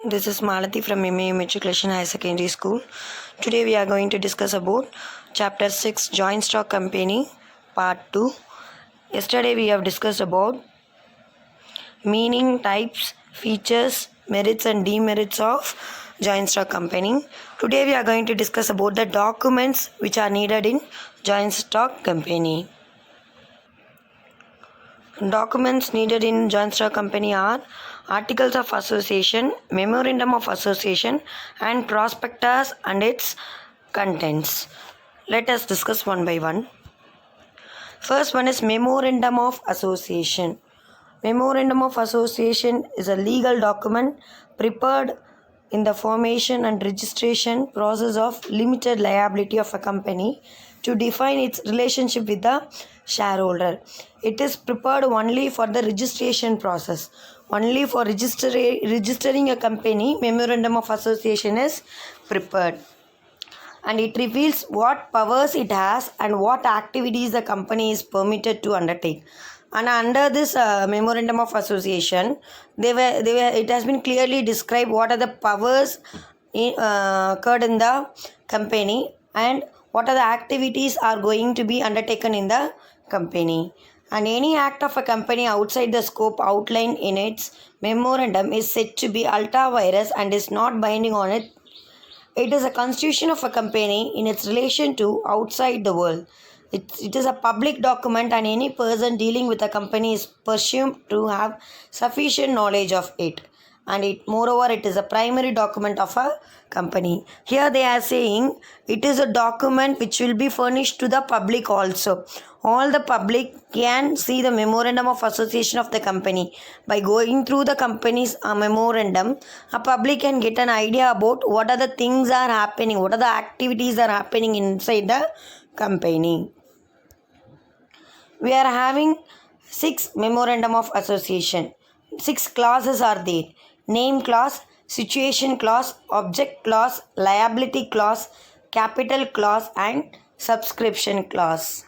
This is Malati from MA Matriculation High Secondary School. Today we are going to discuss about Chapter 6 Joint Stock Company Part 2. Yesterday we have discussed about meaning, types, features, merits and demerits of joint stock company. Today we are going to discuss about the documents which are needed in joint stock company. Documents needed in joint stock company are Articles of Association, Memorandum of Association and Prospectus and its contents. Let us discuss one by one. First one is Memorandum of Association. Memorandum of Association is a legal document prepared in the formation and registration process of limited liability of a company to define its relationship with the shareholder. It is prepared only for the registration process. Only for registering a company, Memorandum of Association is prepared. And it reveals what powers it has and what activities the company is permitted to undertake. And under this Memorandum of Association, it has been clearly described what are the powers occurred in the company and what are the activities are going to be undertaken in the company. And any act of a company outside the scope outlined in its memorandum is said to be ultra vires and is not binding on it. It is a constitution of a company in its relation to outside the world. It is a public document and any person dealing with a company is presumed to have sufficient knowledge of it. And moreover, it is a primary document of a company. Here they are saying it is a document which will be furnished to the public also. All the public can see the memorandum of association of the company. By going through the company's memorandum, a public can get an idea about what are the things are happening, what are the activities are happening inside the company. We are having 6 memorandum of association. 6 clauses are there. Name clause, situation clause, object clause, liability clause, capital clause and subscription clause.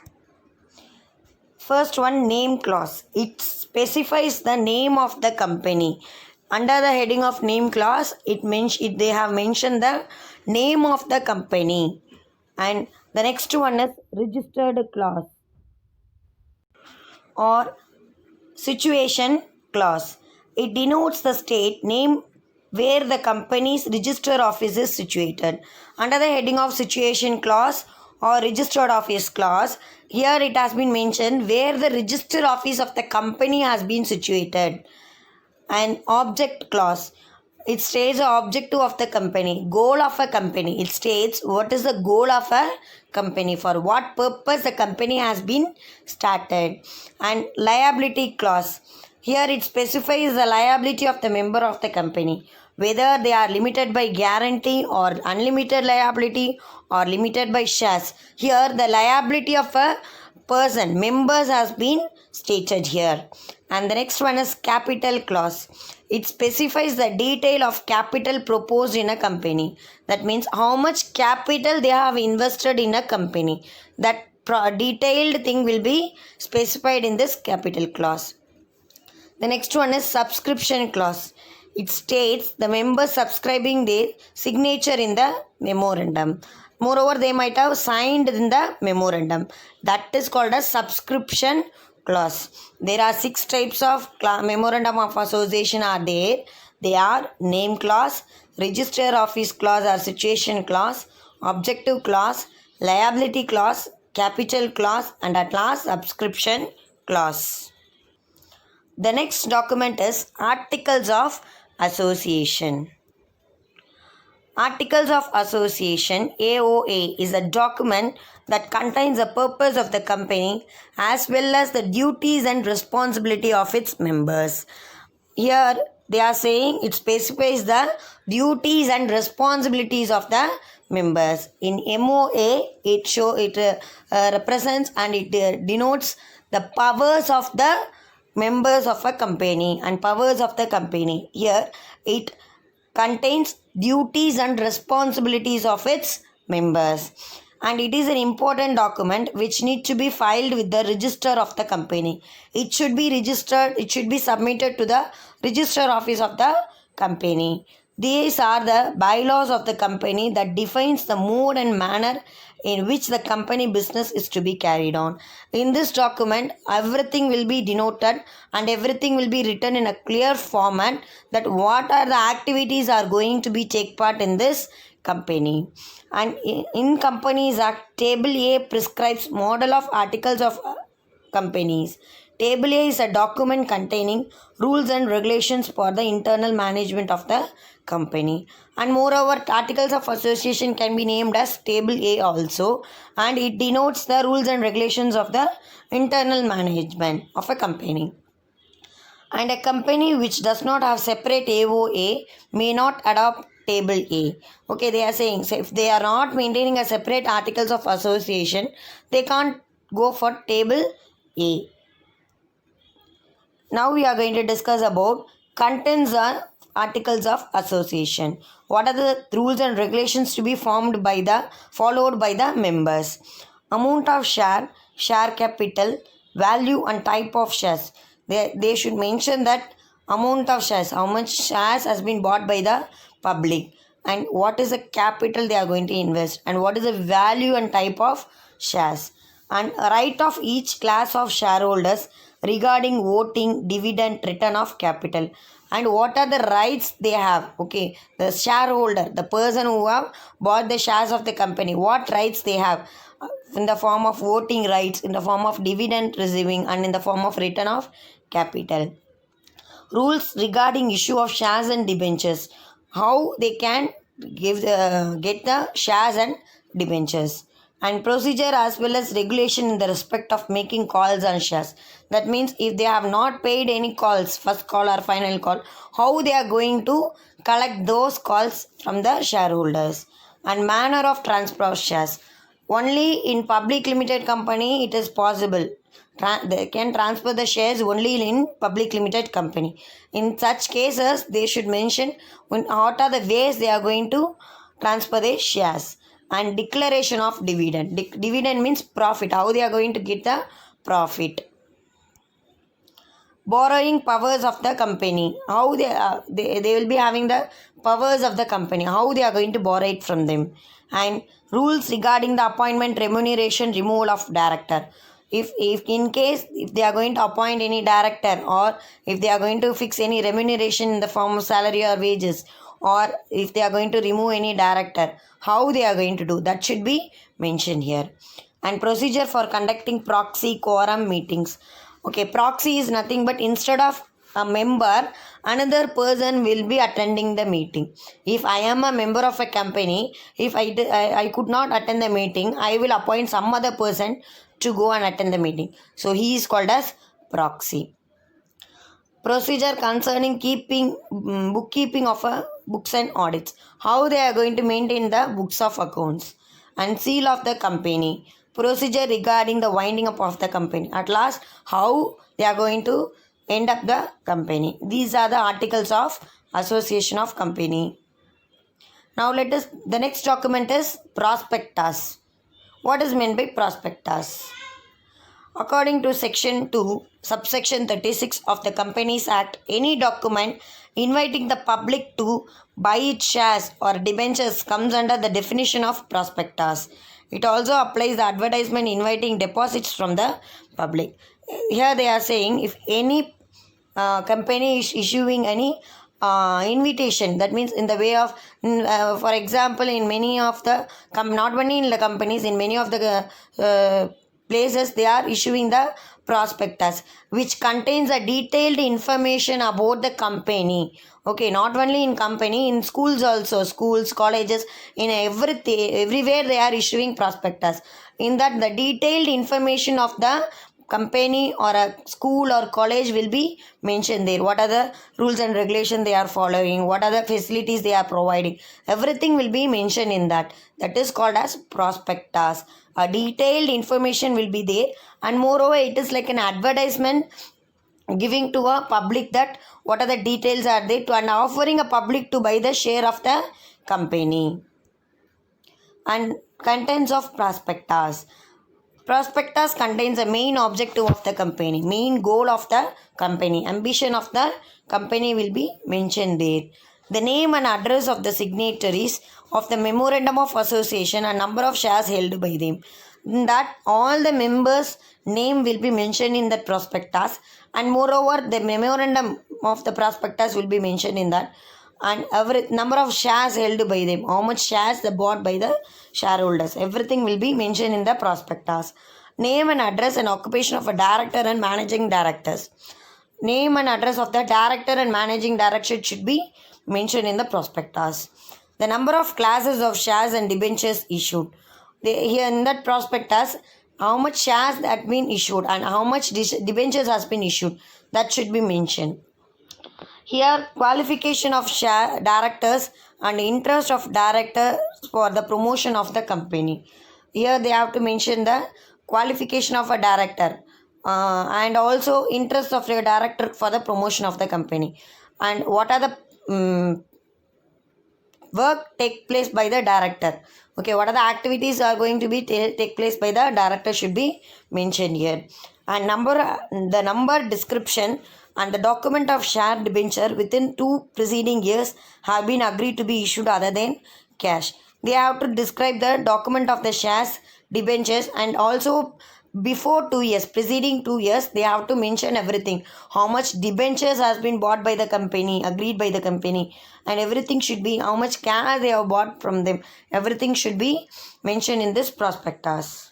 First one, name clause. It specifies the name of the company. Under the heading of name clause, they have mentioned the name of the company. And the next one is registered clause or situation clause. It denotes the state name where the company's register office is situated. Under the heading of situation clause or registered office clause, here it has been mentioned where the register office of the company has been situated. And object clause, it states the objective of the company, goal of a company. It states what is the goal of a company, for what purpose the company has been started. And liability clause, here it specifies the liability of the member of the company, whether they are limited by guarantee or unlimited liability or limited by shares. Here the liability of a person, members, has been stated here. And the next one is capital clause. It specifies the detail of capital proposed in a company. That means how much capital they have invested in a company. That detailed thing will be specified in this capital clause. The next one is subscription clause. It states the members subscribing their signature in the memorandum. Moreover, they might have signed in the memorandum. That is called a subscription clause. There are 6 types of memorandum of association are there. They are name clause, register office clause or situation clause, objective clause, liability clause, capital clause and at last subscription clause. The next document is Articles of Association. Articles of Association AOA is a document that contains the purpose of the company as well as the duties and responsibility of its members. Here they are saying it specifies the duties and responsibilities of the members. In MOA it represents and it denotes the powers of the members of a company and powers of the company. Here it contains duties and responsibilities of its members, and it is an important document which need to be filed with the register of the company. It should be registered, it should be submitted to the register office of the company. These are the bylaws of the company that defines the mode and manner in which the company business is to be carried on. In this document, everything will be denoted and everything will be written in a clear format that what are the activities are going to be take part in this company. And in Companies Act, Table A prescribes model of articles of companies. Table A is a document containing rules and regulations for the internal management of the company. And moreover, articles of association can be named as Table A also, and it denotes the rules and regulations of the internal management of a company. And a company which does not have separate AOA may not adopt Table A. Okay, they are saying, so if they are not maintaining a separate articles of association, they can't go for Table A. Now we are going to discuss about contents and articles of association. What are the rules and regulations to be followed by the members? Amount of share capital, value and type of shares. They should mention that amount of shares, how much shares has been bought by the public, and what is the capital they are going to invest, and what is the value and type of shares, and right of each class of shareholders regarding voting, dividend, return of capital, and what are the rights they have. Okay, the shareholder, the person who have bought the shares of the company, what rights they have in the form of voting rights, in the form of dividend receiving, and in the form of return of capital. Rules regarding issue of shares and debentures, how they can get the shares and debentures, and procedure as well as regulation in the respect of making calls on shares. That means if they have not paid any calls, first call or final call, how they are going to collect those calls from the shareholders, and manner of transfer of shares. Only in public limited company it is possible. They can transfer the shares only in public limited company. In such cases, they should mention what are the ways they are going to transfer the shares. And declaration of dividend. Dividend means profit. How they are going to get the profit. Borrowing powers of the company. How they will be having the powers of the company. How they are going to borrow it from them. And rules regarding the appointment, remuneration, removal of director. If in case if they are going to appoint any director, or if they are going to fix any remuneration in the form of salary or wages, or if they are going to remove any director, how they are going to do, that should be mentioned here. And procedure for conducting proxy quorum meetings. Okay, proxy is nothing but instead of a member, another person will be attending the meeting. If I am a member of a company, if I could not attend the meeting, I will appoint some other person to go and attend the meeting. So he is called as proxy. Procedure concerning bookkeeping of books and audits. How they are going to maintain the books of accounts. And seal of the company. Procedure regarding the winding up of the company. At last, how they are going to end up the company. These are the articles of association of company. Now the next document is prospectus. What is meant by prospectus? According to Section 2, Subsection 36 of the Companies Act, any document inviting the public to buy its shares or debentures comes under the definition of prospectus. It also applies the advertisement inviting deposits from the public. Here they are saying if any company is issuing any invitation, that means in the way of for example, in many of the not only in the companies, in many of the places they are issuing the prospectus which contains a detailed information about the company. Okay, not only in company, in schools also, schools, colleges, in everywhere they are issuing prospectus. In that the detailed information of the company or a school or college will be mentioned there. What are the rules and regulations they are following, what are the facilities they are providing, everything will be mentioned in that. That is called as prospectus. A detailed information will be there, and moreover it is like an advertisement giving to a public that what are the details are there to, and offering a public to buy the share of the company. And contents of prospectus. Prospectus contains the main objective of the company, main goal of the company, ambition of the company will be mentioned there. the name and address of the signatories of the memorandum of association and number of shares held by them. In that all the members' name will be mentioned in that prospectus, and moreover the memorandum of the prospectus will be mentioned in that, and every number of shares held by them, how much shares they bought by the shareholders, everything will be mentioned in the prospectus. Name and address and occupation of a director and managing directors. Name and address of the director and managing director should be mentioned in the prospectus. The number of classes of shares and debentures issued. Here in that prospectus, how much shares that been issued and how much debentures has been issued, that should be mentioned. Here, qualification of share directors and interest of directors for the promotion of the company. Here they have to mention the qualification of a director and also interest of a director for the promotion of the company, and what are the work take place by the director. Okay, what are the activities are going to be take place by the director should be mentioned here. And the number, description and the document of share debenture within 2 preceding years have been agreed to be issued other than cash. They have to describe the document of the shares debentures, and also before 2 years, preceding 2 years, they have to mention everything, how much debentures has been bought by the company, agreed by the company, and everything should be how much cash they have bought from them, everything should be mentioned in this prospectus.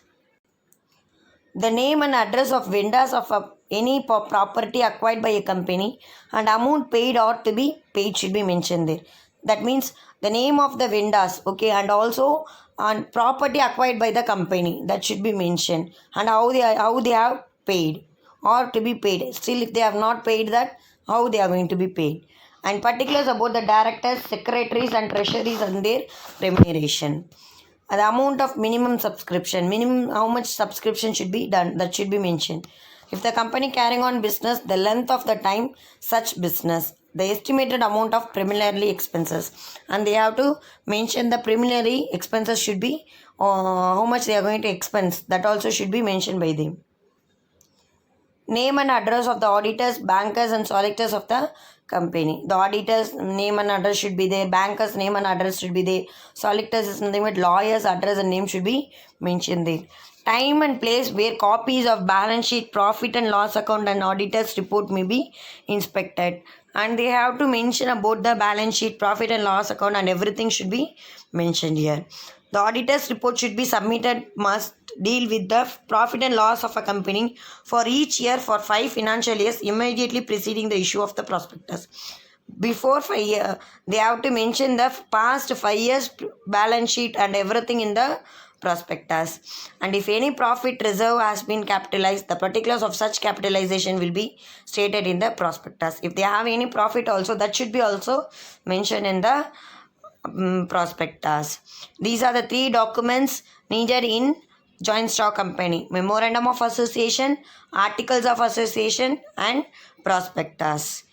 The name and address of vendors of any property acquired by a company and amount paid or to be paid should be mentioned there. That means the name of the vendors, okay, and also on property acquired by the company, that should be mentioned, and how they have paid or to be paid. Still, if they have not paid that, how they are going to be paid, and particulars about the directors, secretaries, and treasuries and their remuneration. The amount of minimum subscription, how much subscription should be done, that should be mentioned. If the company carrying on business, the length of the time such business, the estimated amount of preliminary expenses, and they have to mention the preliminary expenses should be how much they are going to expense, that also should be mentioned by them. Name and address of the auditors, bankers, and solicitors of the company. The auditors' name and address should be there, bankers' name and address should be there, solicitors is nothing but lawyers' address and name should be mentioned there. Time and place where copies of balance sheet, profit and loss account, and auditor's report may be inspected, and they have to mention about the balance sheet, profit and loss account, and everything should be mentioned here. The auditor's report should be submitted, must deal with the profit and loss of a company for each year for 5 financial years immediately preceding the issue of the prospectus. Before 5 years, they have to mention the past 5 years balance sheet and everything in the prospectus. And if any profit reserve has been capitalized, the particulars of such capitalization will be stated in the prospectus. If they have any profit also, that should be also mentioned in the prospectus. These are the 3 documents needed in joint stock company: memorandum of association, articles of association, and prospectus.